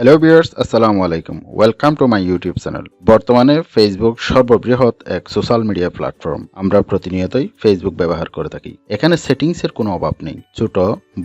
Hello viewers, আসসালামু আলাইকুম। Welcome to my YouTube channel. বর্তমানে ফেসবুক সর্ববৃহৎ এক সোশ্যাল মিডিয়া প্ল্যাটফর্ম। আমরা প্রতিনিয়তই ফেসবুক ব্যবহার করে থাকি। এখানে সেটিংসের কোনো অভাব নেই। ছোট,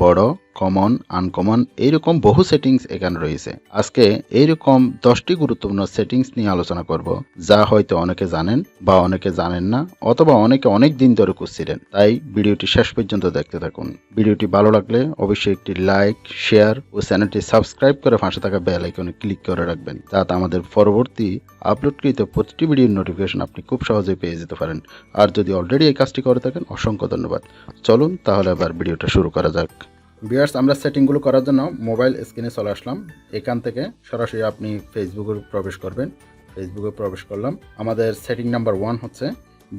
বড়, কমন, আনকমন এইরকম বহু সেটিংস এখানে রয়েছে। আজকে এইরকম 10টি গুরুত্বপূর্ণ সেটিংস নিয়ে আলোচনা করব, যা হয়তো অনেকে জানেন বা অনেকে জানেন না, অথবা অনেকে অনেক দিন ধরে খুঁজছিলেন। তাই ভিডিওটি শেষ পর্যন্ত দেখতে থাকুন। ভিডিওটি ভালো লাগলে অবশ্যই একটি লাইক, শেয়ার ও চ্যানেলটি সাবস্ক্রাইব করে পাশে থাকা বেল আইকনে ক্লিক করে রাখবেন, যাতে আমাদের পরবর্তী আপলোডকৃত প্রতিটি ভিডিওর নোটিফিকেশন আপনি খুব সহজেই পেয়ে যেতে পারেন। আর যদি অলরেডি এই কাজটি করে থাকেন, অসংখ্য ধন্যবাদ। চলুন তাহলে এবার ভিডিওটা শুরু করা যাক। ভিউয়ার্স, আমরা সেটিংগুলো করার জন্য মোবাইল স্ক্রিনে চলে আসলাম। এখান থেকে সরাসরি আপনি ফেসবুকে প্রবেশ করবেন। ফেসবুকে প্রবেশ করলাম। আমাদের সেটিং নাম্বার 1 হচ্ছে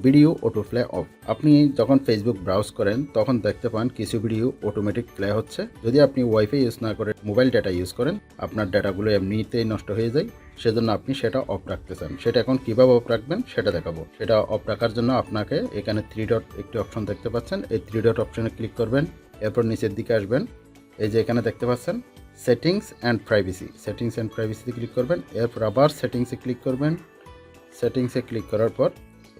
ভিডিও অটো প্লে অফ। আপনি যখন ফেসবুক ব্রাউজ করেন তখন দেখতে পান কিছু ভিডিও অটোমেটিক প্লে হচ্ছে। যদি আপনি ওয়াইফাই ইউজ না করে মোবাইল ডাটা ইউজ করেন, আপনার ডাটাগুলো এমনিতেই নষ্ট হয়ে যায়। সেজন্য আপনি সেটা অফ রাখতে চান। সেটা এখন কীভাবে অফ রাখবেন সেটা দেখাবো। সেটা অফ রাখার জন্য আপনাকে এখানে 3 ডট একটি অপশন দেখতে পাচ্ছেন। এই 3 ডট অপশনে ক্লিক করবেন। এরপর নিচের দিকে আসবেন। এই যে এখানে দেখতে পাচ্ছেন settings and privacy. Settings and প্রাইভেসিতে ক্লিক করবেন। এরপর আবার সেটিংসে ক্লিক করবেন। সেটিংসে ক্লিক করার পর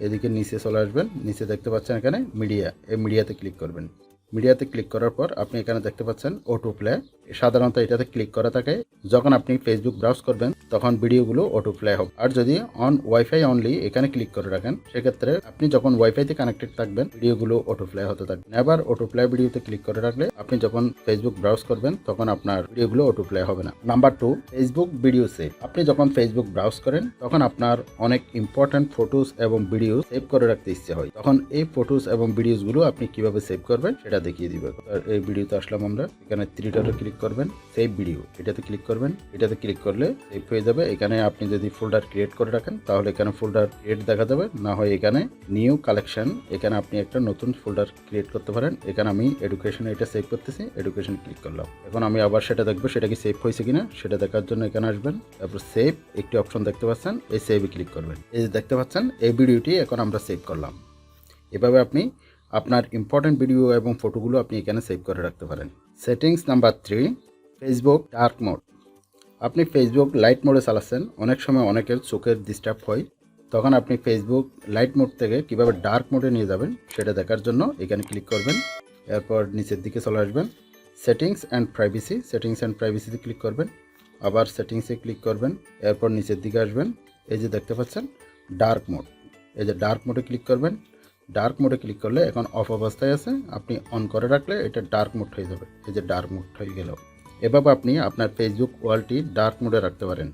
এদিকে নিচে চলে আসবেন। নিচে দেখতে পাচ্ছেন এখানে মিডিয়া। এই মিডিয়াতে ক্লিক করবেন। মিডিয়াতে ক্লিক করার পর আপনি এখানে দেখতে পাচ্ছেন অটো প্লে। সাধারণত এটাতে ক্লিক করা থাকে যখন আপনি ফেসবুক ব্রাউজ করবেন তখন ভিডিওগুলো অটো প্লে হবে। আর যদি অন ওয়াইফাই অনলি এখানে ক্লিক করে রাখেন, সেক্ষেত্রে আপনি যখন ওয়াইফাইতে কানেক্টেড থাকবেন ভিডিওগুলো অটো প্লে হতে থাকবে। এবার অটো প্লে ভিডিওতে ক্লিক করে রাখলে আপনি যখন ফেসবুক ব্রাউজ করবেন তখন আপনার ভিডিওগুলো অটো প্লে হবে না। Number 2, Facebook video save. আপনি যখন ফেসবুক ব্রাউজ করেন তখন আপনার অনেক ইম্পর্টেন্ট ফটোস এবং ভিডিও সেভ করে রাখতে ইচ্ছে হয়। তখন এই ফটোস এবং ভিডিওসগুলো আপনি কিভাবে সেভ করবেন সেটা দেখিয়ে দিবে। আর এই ভিডিওতে আসলাম আমরা। এখানে 3 ডটে ক্লিক করবেন, সেভ ভিডিও এটাতে ক্লিক করবেন। এটাতে ক্লিক করলে সেভ হয়ে যাবে। এখানে আপনি যদি ফোল্ডার ক্রিয়েট করে রাখেন তাহলে এখানে ফোল্ডার ক্রিয়েট দেখা যাবে, না হয় এখানে নিউ কালেকশন, এখানে আপনি একটা নতুন ফোল্ডার ক্রিয়েট করতে পারেন। এখানে আমি এডুকেশন এটা সেভ করতেছি, এডুকেশন ক্লিক করলাম। এখন আমি আবার সেটা দেখবো সেটা কি সেভ হয়েছে কিনা। সেটা দেখার জন্য এখানে আসবেন। তারপর সেভ একটি অপশন দেখতে পাচ্ছেন, এই সেভে ক্লিক করবেন। এই যে দেখতে পাচ্ছেন এই ভিডিওটি এখন আমরা সেভ করলাম। এভাবে আপনি আপনার ইম্পর্টেন্ট ভিডিও এবং ফটোগুলো আপনি এখানে সেভ করে রাখতে পারেন। Settings number 3, Facebook dark mode. আপনি ফেসবুক লাইট মোডে চালাচ্ছেন, অনেক সময় অনেকের চোখের ডিস্টার্ব হয়। তখন আপনি ফেসবুক লাইট মোড থেকে কিভাবে ডার্ক মোডে নিয়ে যাবেন সেটা দেখার জন্য এখানে ক্লিক করবেন। এরপর নিচের দিকে চলে আসবেন। Settings and privacy, settings and প্রাইভেসিতে ক্লিক করবেন। আবার সেটিংসে ক্লিক করবেন। এরপর নিচের দিকে আসবেন। এই যে দেখতে পাচ্ছেন ডার্ক মোড, এই যে ডার্ক মোডে ক্লিক করবেন। ডার্ক মোডে ক্লিক করলে এখন অফ অবস্থায় আছে, আপনি অন করে রাখলে এটা ডার্ক মোড হয়ে যাবে। এই যে ডার্ক মোড হয়ে গেল। এভাবে আপনি আপনার ফেসবুক ওয়ালটি ডার্ক মোডে রাখতে পারেন।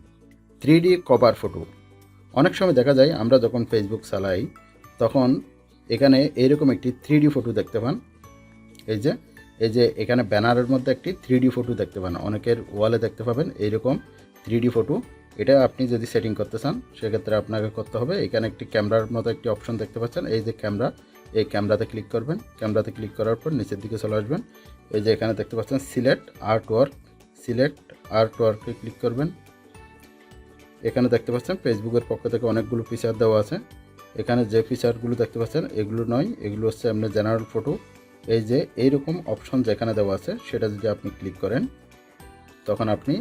3D cover photo. অনেক সময় দেখা যায় আমরা যখন ফেসবুক চালাই তখন এখানে এইরকম একটি 3D ফটো দেখতে পান। এই যে এখানে ব্যানারের মধ্যে একটি 3D ফটো দেখতে পান, অনেকের ওয়ালে দেখতে পাবেন এইরকম 3D ফটো। এটা আপনি যদি সেটিং করতে চান সেক্ষেত্রে আপনাকে করতে হবে, এখানে একটি ক্যামেরার মতো একটি অপশন দেখতে পাচ্ছেন, এই যে ক্যামেরা, এই ক্যামেরাতে ক্লিক করবেন। ক্যামেরাতে ক্লিক করার পর নিচের দিকে চলে আসবেন। এই যে এখানে দেখতে পাচ্ছেন select art work, select art ওয়ার্কে ক্লিক করবেন। এখানে দেখতে পাচ্ছেন ফেসবুকের পক্ষ থেকে অনেকগুলো ফিচার দেওয়া আছে। এখানে যে ফিচারগুলো দেখতে পাচ্ছেন এগুলো নয়, এগুলো হচ্ছে এমনি জেনারেল ফটো। এই যে এইরকম অপশন যেখানে দেওয়া আছে সেটা যদি আপনি ক্লিক করেন তখন আপনি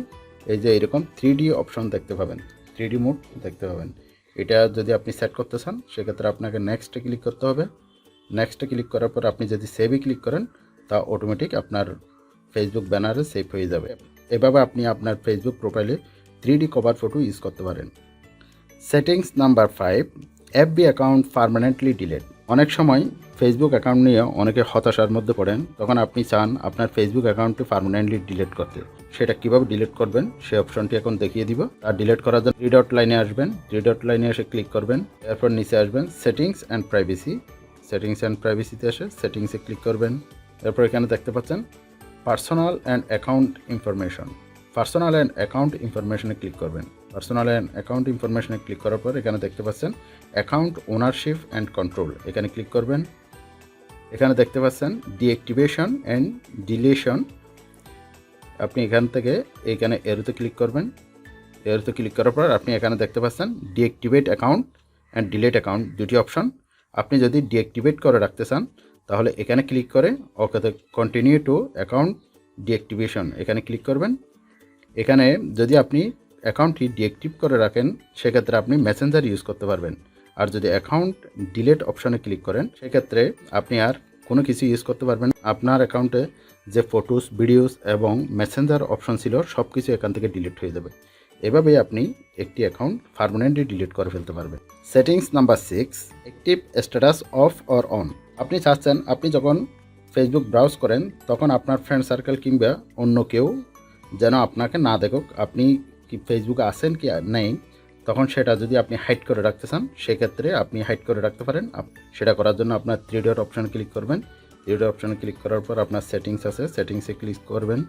এই যে এরকম 3D অপশন দেখতে পাবেন, 3D মোড দেখতে পাবেন। এটা যদি আপনি সেট করতে চান সেক্ষেত্রে আপনাকে নেক্সটে ক্লিক করতে হবে। নেক্সটে ক্লিক করার পর আপনি যদি সেভে ক্লিক করেন তা অটোমেটিক আপনার ফেসবুক ব্যানারে সেভ হয়ে যাবে। এভাবে আপনি আপনার ফেসবুক প্রোফাইলে 3D কভার ফটো ইউজ করতে পারেন। Settings number 5, FB account permanently delete. অনেক সময় ফেসবুক অ্যাকাউন্ট নিয়ে অনেকে হতাশার মধ্যে পড়েন, তখন আপনি চান আপনার ফেসবুক অ্যাকাউন্টটি পার্মানেন্টলি ডিলিট করতে। সেটা কিভাবে ডিলিট করবেন সেই অপশনটি এখন দেখিয়ে দিব। আর ডিলিট করার জন্য 3 ডট লাইনে আসবেন। 3 ডট লাইনে এসে ক্লিক করবেন। এরপর নিচে আসবেন settings and privacy. Settings and প্রাইভেসিতে এসে সেটিংসে ক্লিক করবেন। এরপর এখানে দেখতে পাচ্ছেন personal and account information. Personal and account ইনফরমেশনে ক্লিক করবেন। পার্সোনাল অ্যান্ড অ্যাকাউন্ট ইনফরমেশনে ক্লিক করার পর এখানে দেখতে পাচ্ছেন অ্যাকাউন্ট ওনারশিপ অ্যান্ড কন্ট্রোল, এখানে ক্লিক করবেন। এখানে দেখতে পাচ্ছেন ডিঅ্যাক্টিভেশন অ্যান্ড ডিলিশন। আপনি এখান থেকে এখানে এরোতে ক্লিক করবেন। এরোতে ক্লিক করার পর আপনি এখানে দেখতে পাচ্ছেন deactivate account and delete account, দুটি অপশন। আপনি যদি ডিঅ্যাক্টিভেট করে রাখতে চান তাহলে এখানে ক্লিক করে ওকে কন্টিনিউ টু অ্যাকাউন্ট ডিঅ্যাক্টিভেশন এখানে ক্লিক করবেন। এখানে যদি আপনি অ্যাকাউন্টটি ডিঅ্যাক্টিভ করে রাখেন সেক্ষেত্রে আপনি মেসেঞ্জার ইউজ করতে পারবেন। আর যদি অ্যাকাউন্ট ডিলিট অপশনে ক্লিক করেন সেক্ষেত্রে আপনি আর কোনো কিছু ইউজ করতে পারবেন না। আপনার অ্যাকাউন্টে যে ফটোস, ভিডিওস এবং মেসেঞ্জার অপশন ছিল সব কিছু এখান থেকে ডিলিট হয়ে যাবে। এভাবেই আপনি একটি অ্যাকাউন্ট পার্মানেন্টলি ডিলিট করে ফেলতে পারবেন। Settings number 6, active status of or on. আপনি চাচ্ছেন আপনি যখন ফেসবুক ব্রাউজ করেন তখন আপনার ফ্রেন্ড সার্কেল কিংবা অন্য কেউ যেন আপনাকে না দেখুক, আপনি কি ফেসবুকে আছেন কি নেই, তখন সেটা যদি আপনি হাইড করে রাখতে চান সেক্ষেত্রে আপনি হাইড করে রাখতে পারেন। সেটা করার জন্য আপনার 3 ডট অপশানে ক্লিক করবেন। 3 ডট অপশানে ক্লিক করার পর আপনার সেটিংস আছে, সেটিংসে ক্লিক করবেন।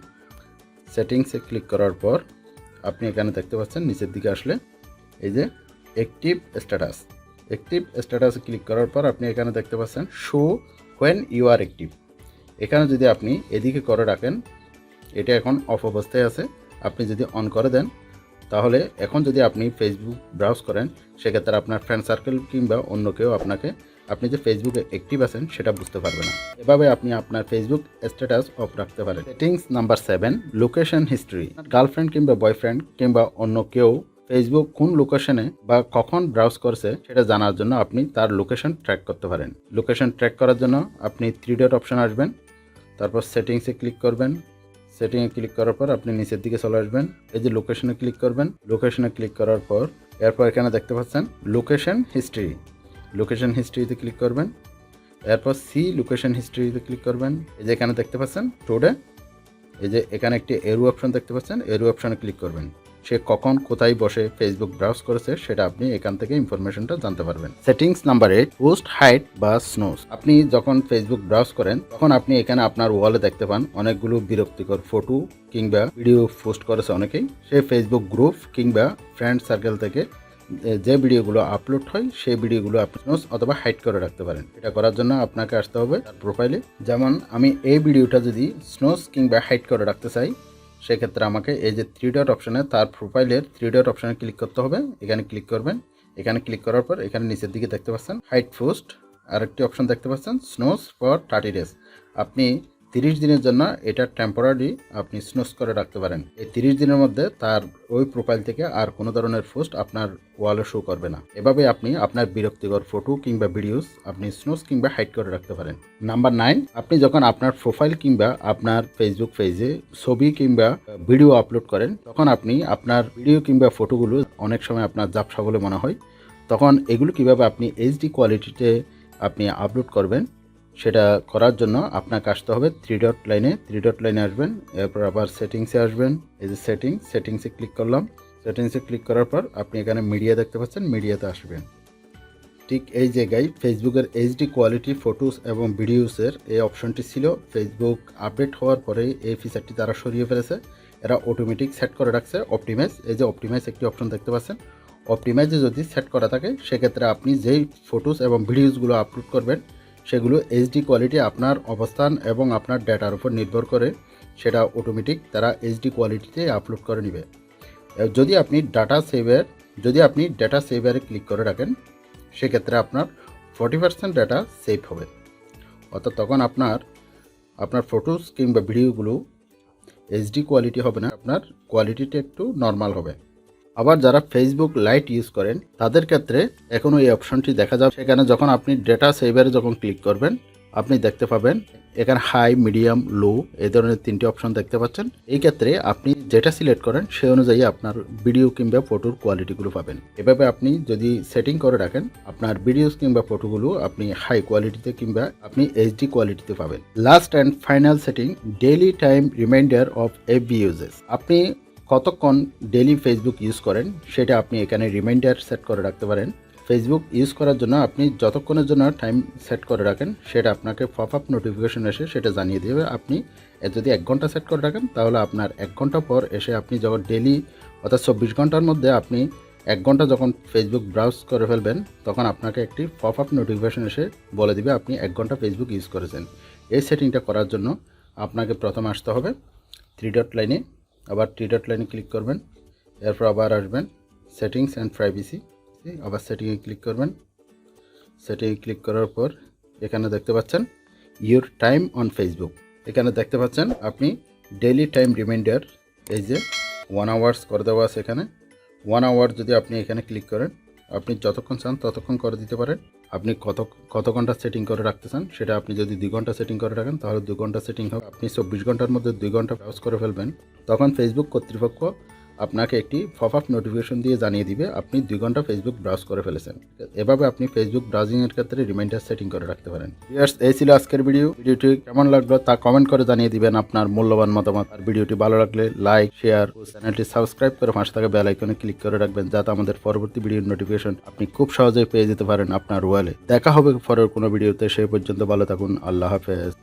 সেটিংসে ক্লিক করার পর আপনি এখানে দেখতে পাচ্ছেন নিচের দিকে আসলে এই যে অ্যাক্টিভ স্ট্যাটাস। অ্যাক্টিভ স্ট্যাটাসে ক্লিক করার পর আপনি এখানে দেখতে পাচ্ছেন show when you are active. এখানে যদি আপনি এদিকে করে রাখেন, এটা এখন অফ অবস্থায় আছে, আপনি যদি অন করে দেন তাহলে এখন যদি আপনি ফেসবুক ব্রাউজ করেন সেক্ষেত্রে আপনার ফ্রেন্ড সার্কেল কিংবা অন্য কেউ আপনি যে ফেসবুকে অ্যাক্টিভ আছেন সেটা বুঝতে পারবে না। এভাবে আপনি আপনার ফেসবুক স্ট্যাটাস অফ রাখতে পারেন। Settings number 7, location history. Girlfriend কিংবা বয়ফ্রেন্ড কিংবা অন্য কেউ ফেসবুক কোন লোকেশনে বা কখন ব্রাউজ করছে সেটা জানার জন্য আপনি তার লোকেশন ট্র্যাক করতে পারেন। লোকেশন ট্র্যাক করার জন্য আপনি 3 ডট অপশন আসবেন, তারপর সেটিংসে ক্লিক করবেন। সেটিংয়ে ক্লিক করার পর আপনি নিচের দিকে চলে আসবেন, এই যে লোকেশনে ক্লিক করবেন। লোকেশনে ক্লিক করার পর এরপর এখানে দেখতে পাচ্ছেন লোকেশন হিস্ট্রি। লোকেশন হিস্ট্রিতে ক্লিক করবেন, এরপর সি লোকেশন হিস্ট্রিতে ক্লিক করবেন। এই যে এখানে দেখতে পাচ্ছেন টুডে, এই যে এখানে একটি এরো অপশন দেখতে পাচ্ছেন, এরো অপশনে ক্লিক করবেন। সে কখন কোথায় বসে ফেসবুক ব্রাউজ করেছে সেটা আপনি এখান থেকে ইনফরমেশনটা জানতে পারবেন। সেটিংস নাম্বার 8, পোস্ট হাইড বা স্নোজ। আপনি যখন ফেসবুক ব্রাউজ করেন তখন আপনি এখানে আপনার ওয়ালে দেখতে পান অনেকগুলো বিরক্তিকর ফটো কিংবা ভিডিও পোস্ট করেছে অনেকেই। সেই ফেসবুক গ্রুপ কিংবা ফ্রেন্ড সার্কেল থেকে যে ভিডিওগুলো আপলোড হয় সেই ভিডিওগুলো আপনি স্নোজ অথবা হাইড করে রাখতে পারেন। এটা করার জন্য আপনাকে আসতে হবে তার প্রোফাইলে। যেমন আমি এই ভিডিওটা যদি স্নোজ কিংবা হাইড করে রাখতে চাই সেক্ষেত্রে আমাকে এই যে 3 ডট অপশানে তার প্রোফাইলের 3 ডট অপশানে ক্লিক করতে হবে। এখানে ক্লিক করবেন। এখানে ক্লিক করার পর এখানে নিচের দিকে দেখতে পাচ্ছেন হাইড পোস্ট, আরেকটি অপশন দেখতে পাচ্ছেন স্নোজ ফর 30 ডেজ। আপনি 30 দিনের জন্য এটা টেম্পোরারি আপনি স্নোজ করে রাখতে পারেন। এই 30 দিনের মধ্যে তার ওই প্রোফাইল থেকে আর কোনো ধরনের পোস্ট আপনার ওয়ালে শো করবে না। এভাবে আপনি আপনার বিরক্তিকর ফটো কিংবা ভিডিওস আপনি স্নোজ কিংবা হাইড করে রাখতে পারেন। নাম্বার 9, আপনি যখন আপনার প্রোফাইল কিংবা আপনার ফেসবুক পেজে ছবি কিংবা ভিডিও আপলোড করেন তখন আপনি আপনার ভিডিও কিংবা ফটোগুলো অনেক সময় আপনার ঝাপসা বলে মনে হয়, তখন এগুলো কিভাবে আপনি এইচডি কোয়ালিটিতে আপনি আপলোড করবেন সেটা করার জন্য আপনাকে আসতে হবে 3 ডট লাইনে আসবেন। এরপর আবার সেটিংসে আসবেন। এই যে সেটিংসে ক্লিক করলাম। সেটিংসে ক্লিক করার পর আপনি এখানে মিডিয়া দেখতে পাচ্ছেন, মিডিয়াতে আসবেন। ঠিক এই জায়গায় ফেসবুকের এইচডি কোয়ালিটি ফটোস এবং ভিডিওসের এই অপশনটি ছিল। ফেসবুক আপডেট হওয়ার পরে এই ফিচারটি তারা সরিয়ে ফেলেছে। এরা অটোমেটিক সেট করে রাখছে অপটিমাইজ। এই যে অপটিমাইজ একটি অপশন দেখতে পাচ্ছেন, অপটিমাইজে যদি সেট করা থাকে সেক্ষেত্রে আপনি যেই ফটোস এবং ভিডিওসগুলো আপলোড করবেন সেগুলো এইচডি কোয়ালিটি আপনার অবস্থান এবং আপনার ডেটার উপর নির্ভর করে সেটা অটোমেটিক তারা এইচডি কোয়ালিটিতে আপলোড করে নেবে। যদি আপনি ডেটা সেভারে ক্লিক করে রাখেন সেক্ষেত্রে আপনার 40% ডেটা সেভ হবে। অর্থাৎ তখন আপনার ফটোস কিংবা ভিডিওগুলো এইচডি কোয়ালিটি হবে না, আপনার কোয়ালিটিটা একটু নর্মাল হবে। আবার যারা ফেসবুক লাইট ইউজ করেন তাদের ক্ষেত্রে এখনও এই অপশনটি দেখা যাবে। সেখানে যখন আপনি ডেটা সেভারে যখন ক্লিক করবেন আপনি দেখতে পাবেন এখানে হাই, মিডিয়াম, লো এই ধরনের 3টি অপশন দেখতে পাচ্ছেন। এই ক্ষেত্রে আপনি যেটা সিলেক্ট করেন সেই অনুযায়ী আপনার ভিডিও কিংবা ফটোর কোয়ালিটিগুলো পাবেন। এভাবে আপনি যদি সেটিং করে রাখেন আপনার ভিডিওস কিংবা ফটোগুলো আপনি হাই কোয়ালিটিতে কিংবা আপনি এইচডি কোয়ালিটিতে পাবেন। Last and final setting, daily time reminder of FB uses. আপনি কতক্ষণ ডেইলি ফেসবুক ইউজ করেন সেটা আপনি এখানে রিমাইন্ডার সেট করে রাখতে পারেন। ফেসবুক ইউজ করার জন্য আপনি যতক্ষণের জন্য টাইম সেট করে রাখেন সেটা আপনাকে পপ আপ নোটিফিকেশন এসে সেটা জানিয়ে দেবে। আপনি যদি 1 ঘন্টা সেট করে রাখেন তাহলে আপনার 1 ঘন্টা পর এসে আপনি যখন ডেইলি অর্থাৎ 24 ঘন্টার মধ্যে আপনি 1 ঘন্টা যখন ফেসবুক ব্রাউজ করে ফেলবেন তখন আপনাকে একটি পপ আপ নোটিফিকেশন এসে বলে দিবে আপনি 1 ঘন্টা ফেসবুক ইউজ করেছেন। এই সেটিংটা করার জন্য আপনাকে প্রথমে আসতে হবে 3 ডট লাইনে, আবার 3 ডট লাইনে ক্লিক করবেন। এরপর আবার আসবেন সেটিংস অ্যান্ড প্রাইভেসি, আবার সেটিংয়ে ক্লিক করবেন। সেটিংয়ে ক্লিক করার পর এখানে দেখতে পাচ্ছেন ইউর টাইম অন ফেসবুক। এখানে দেখতে পাচ্ছেন আপনি ডেইলি টাইম রিমাইন্ডার এই যে 1 আওয়ার্স করে দেওয়া আছে এখানে। 1 আওয়ার যদি আপনি এখানে ক্লিক করেন, আপনি যতক্ষণ চান ততক্ষণ করে দিতে পারেন। আপনি কত ঘন্টা সেটিং করে রাখতে চান সেটা আপনি যদি 2 ঘন্টা সেটিং করে রাখেন তাহলে 2 ঘন্টা সেটিং হবে। আপনি 24 ঘন্টার মধ্যে 2 ঘন্টা ব্রাউজ করে ফেলবেন, তখন ফেসবুক কর্তৃপক্ষ আপনাকে একটি পপআপ নোটিফিকেশন দিয়ে জানিয়ে দিবে আপনি 2 ঘন্টা ফেসবুক ব্রাউজ করে ফেলেছেন। এভাবে আপনি ফেসবুক ব্রাউজিংয়ের ক্ষেত্রে রিমাইন্ডার সেটিং করে রাখতে পারেন। ভিউয়ার্স, এই ছিল আজকের ভিডিওটি কেমন লাগলো তা কমেন্ট করে জানিয়ে দিবেন আপনার মূল্যবান মতামত। আর ভিডিওটি ভালো লাগলে লাইক, শেয়ার ও চ্যানেলটি সাবস্ক্রাইব করে পাশে থাকা বেল আইকনে ক্লিক করে রাখবেন, যাতে আমাদের পরবর্তী ভিডিওর নোটিফিকেশন আপনি খুব সহজেই পেয়ে যেতে পারেন আপনার মোবাইলে। দেখা হবে পরের কোনো ভিডিওতে, সেই পর্যন্ত ভালো থাকুন। আল্লাহ হাফেজ।